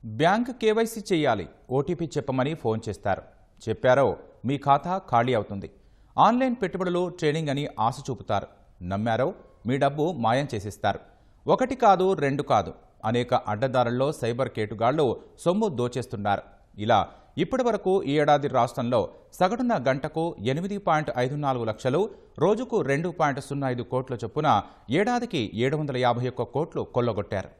Bank KYC చేయాలి, OTP చెప్పమని phone చేస్తారు. చెప్పారో మీ ఖాతా ఖాళీ అవుతుంది. ఆన్లైన్ పెట్టుబడులు, ట్రేడింగ్ అని ఆశ చూపుతారు. నమ్మారో మీ డబ్బు మాయం చేసిస్తారు. ఒకటి కాదు, రెండు కాదు, అనేక అడ్డదారుల్లో సైబర్ కేటుగాళ్లు సొమ్ము దోచేస్తున్నారు. ఇలా ఇప్పటి వరకు ఈ ఏడాది రాష్ట్రంలో సగటున గంటకు 8.54 లక్షలు, రోజుకు 2.05 కోట్ల చొప్పున ఏడాదికి 751 కోట్లు కొల్లగొట్టారు.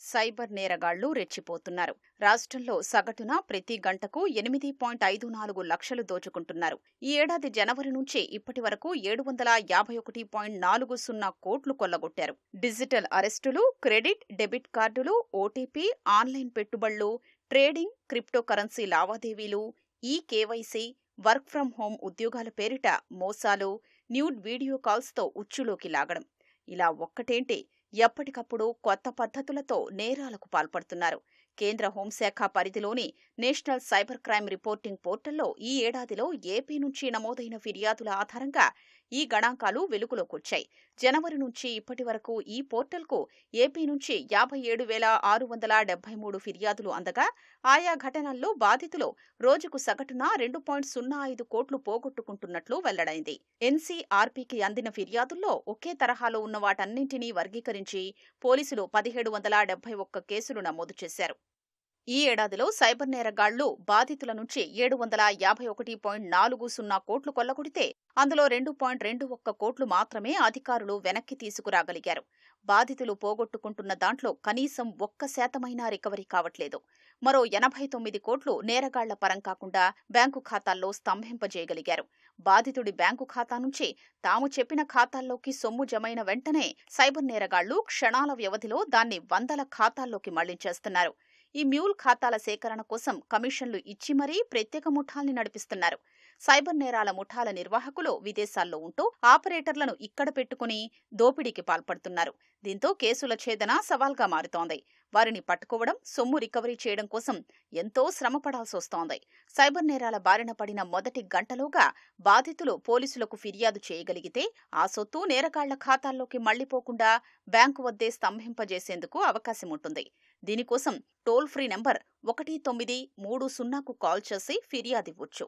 సైబర్ నేరగాళ్లు రెచ్చిపోతున్నారు. రాష్ట్రంలో సగటున ప్రతి గంటకు 8.54 లక్షలు దోచుకుంటున్నారు. ఈ ఏడాది జనవరి నుంచి ఇప్పటి వరకు 751.40 కోట్లు కొల్లగొట్టారు. డిజిటల్ అరెస్టులు, క్రెడిట్, డెబిట్ కార్డులు, ఓటీపీ, ఆన్లైన్ పెట్టుబడులు, ట్రేడింగ్, క్రిప్టో కరెన్సీ లావాదేవీలు, ఈ కేవైసీ, వర్క్ ఫ్రం హోం ఉద్యోగాల పేరిట మోసాలు, న్యూడ్ వీడియో కాల్స్తో ఉచ్చులోకి లాగడం. ఇలా ఒక్కటేంటి, ఎప్పటికప్పుడు కొత్త పద్ధతులతో నేరాలకు పాల్పడుతున్నారు. కేంద్ర హోంశాఖ పరిధిలోని నేషనల్ సైబర్ క్రైమ్ రిపోర్టింగ్ పోర్టల్లో ఈ ఏడాదిలో ఏపీ నుంచి నమోదైన ఫిర్యాదుల ఆధారంగా ఈ గణాంకాలు వెలుగులోకొచ్చాయి. జనవరి నుంచి ఇప్పటి వరకు ఈ పోర్టల్కు ఏపీ నుంచి 57,673 ఫిర్యాదులు అందగా, ఆయా ఘటనల్లో బాధితులు రోజుకు సగటున 2.05 కోట్లు పోగొట్టుకుంటున్నట్లు వెల్లడైంది. ఎన్సీఆర్పీకి అందిన ఫిర్యాదుల్లో ఒకే తరహాలో ఉన్న వాటన్నింటినీ వర్గీకరించి పోలీసులు 1771 కేసులు నమోదు చేశారు. ఈ ఏడాదిలో సైబర్ నేరగాళ్లు బాధితుల నుంచి 751.40 కోట్లు కొల్లగొడితే అందులో 2.21 కోట్లు మాత్రమే అధికారులు వెనక్కి తీసుకురాగలిగారు. బాధితులు పోగొట్టుకుంటున్న దాంట్లో కనీసం 1% రికవరీ కావట్లేదు. మరో 89 కోట్లు నేరగాళ్ల పరం కాకుండా బ్యాంకు ఖాతాల్లో స్తంభింపజేయగలిగారు. బాధితుడి బ్యాంకు ఖాతా నుంచి తాము చెప్పిన ఖాతాల్లోకి సొమ్ము జమైన వెంటనే సైబర్ నేరగాళ్లు క్షణాల వ్యవధిలో దాన్ని వందల ఖాతాల్లోకి మళ్లించేస్తున్నారు. ఈ మ్యూల్ ఖాతాల సేకరణ కోసం కమిషన్లు ఇచ్చి మరీ ప్రత్యేక ముఠాల్ని నడిపిస్తున్నారు. సైబర్ నేరాల ముఠాల నిర్వాహకులు విదేశాల్లో ఉంటూ ఆపరేటర్లను ఇక్కడ పెట్టుకుని దోపిడీకి పాల్పడుతున్నారు. దీంతో కేసుల ఛేదన సవాల్గా మారుతోంది. వారిని పట్టుకోవడం, సొమ్ము రికవరీ చేయడం కోసం ఎంతో శ్రమపడాల్సి వస్తోంది. సైబర్ నేరాల బారిన పడిన మొదటి గంటలోగా బాధితులు పోలీసులకు ఫిర్యాదు చేయగలిగితే ఆ సొత్తు నేరగాళ్ల ఖాతాల్లోకి మళ్లిపోకుండా బ్యాంకు వద్దే స్తంభింపజేసేందుకు అవకాశం ఉంటుంది. దీనికోసం టోల్ ఫ్రీ నంబర్ 1930కు కాల్ చేసి ఫిర్యాదివ్వొచ్చు.